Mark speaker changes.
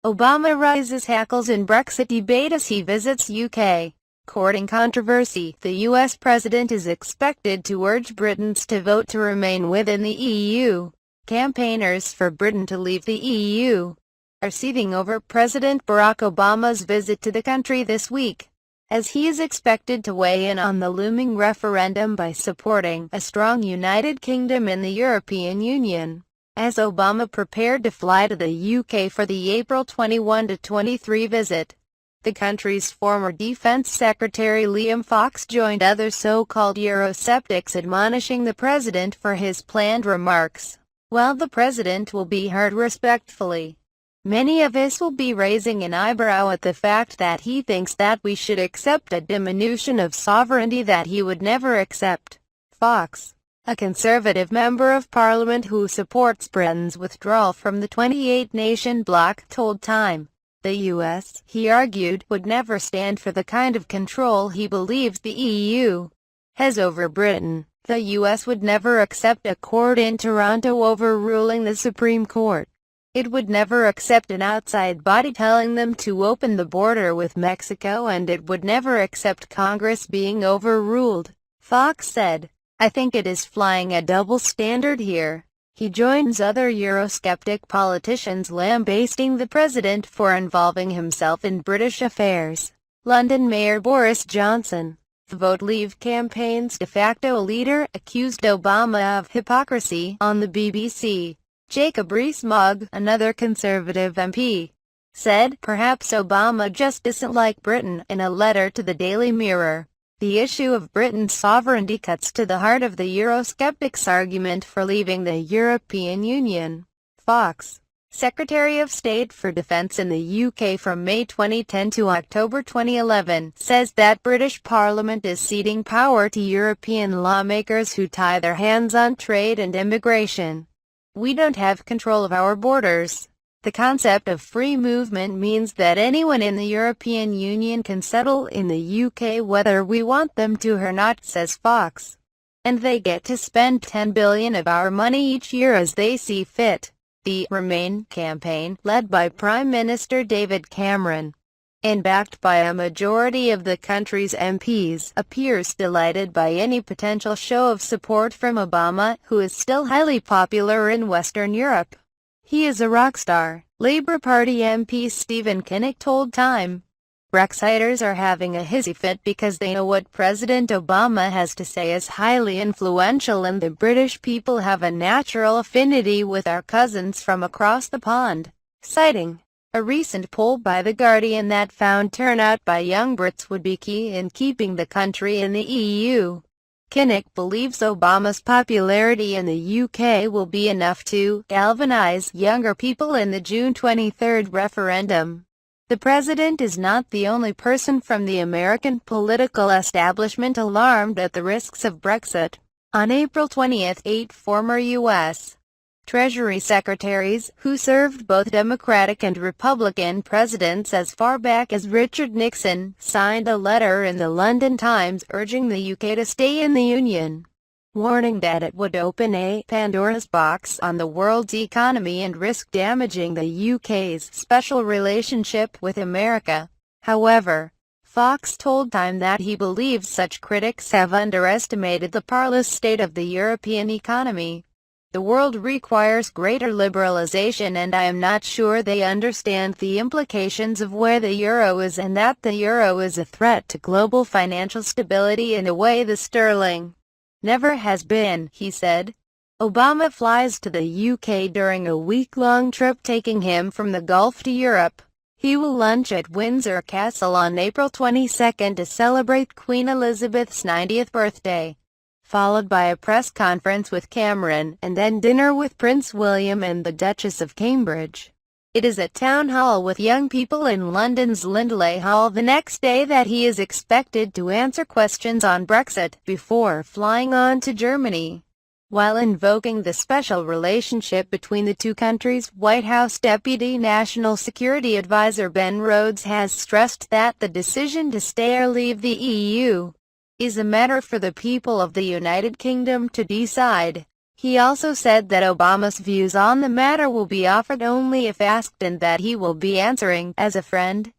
Speaker 1: Obama rises hackles in Brexit debate as he visits UK. Courting controversy, the US president is expected to urge Britons to vote to remain within the EU. Campaigners for Britain to leave the EU are seething over President Barack Obama's visit to the country this week, as he is expected to weigh in on the looming referendum by supporting a strong United Kingdom in the European Union. As Obama prepared to fly to the UK for the April 21-23 visit, the country's former Defense Secretary Liam Fox joined other so-called Euroskeptics admonishing the president for his planned remarks. While the president will be heard respectfully, many of us will be raising an eyebrow at the fact that he thinks that we should accept a diminution of sovereignty that he would never accept. Fox, a conservative member of parliament who supports Britain's withdrawal from the 28-nation bloc, told Time. The U.S., he argued, would never stand for the kind of control he believes the EU has over Britain. The U.S. would never accept a court in Toronto overruling the Supreme Court. It would never accept an outside body telling them to open the border with Mexico, and it would never accept Congress being overruled. Fox said, "I think it is flying a double standard here." He joins other Eurosceptic politicians lambasting the president for involving himself in British affairs. London Mayor Boris Johnson, the Vote Leave campaign's de facto leader, accused Obama of hypocrisy on the BBC. Jacob Rees-Mogg, another Conservative MP, said, "Perhaps Obama just isn't like Britain." In a letter to the Daily Mirror, the issue of Britain's sovereignty cuts to the heart of the Eurosceptics' argument for leaving the European Union. Fox, Secretary of State for Defence in the UK from May 2010 to October 2011, says that British Parliament is ceding power to European lawmakers who tie their hands on trade and immigration. "We don't have control of our borders. The concept of free movement means that anyone in the European Union can settle in the UK whether we want them to or not," says Fox. "And they get to spend $10 billion of our money each year as they see fit." The Remain campaign, led by Prime Minister David Cameron, and backed by a majority of the country's MPs, appears delighted by any potential show of support from Obama, who is still highly popular in Western Europe. "He is a rock star," Labour Party MP Stephen Kinnock told Time. "Brexiters are having a hissy fit because they know what President Obama has to say is highly influential, and the British people have a natural affinity with our cousins from across the pond," citing a recent poll by The Guardian that found turnout by young Brits would be key in keeping the country in the EU. Kinnock believes Obama's popularity in the UK will be enough to galvanize younger people in the June 23 referendum. The president is not the only person from the American political establishment alarmed at the risks of Brexit. On April 20, 8 former U.S. Treasury secretaries, who served both Democratic and Republican presidents as far back as Richard Nixon, signed a letter in the London Times urging the UK to stay in the Union, warning that it would open a Pandora's box on the world's economy and risk damaging the UK's special relationship with America. However, Fox told Time that he believes such critics have underestimated the parlous state of the European economy. "The world requires greater liberalization, and I am not sure they understand the implications of where the euro is, and that the euro is a threat to global financial stability in a way the sterling never has been," he said. Obama flies to the UK during a week-long trip taking him from the Gulf to Europe. He will lunch at Windsor Castle on April 22 to celebrate Queen Elizabeth's 90th birthday, followed by a press conference with Cameron, and then dinner with Prince William and the Duchess of Cambridge. It is at Town Hall with young people in London's Lindley Hall the next day that he is expected to answer questions on Brexit, before flying on to Germany. While invoking the special relationship between the two countries, White House Deputy National Security Advisor Ben Rhodes has stressed that the decision to stay or leave the EU is a matter for the people of the United Kingdom to decide. He also said that Obama's views on the matter will be offered only if asked and that he will be answering as a friend.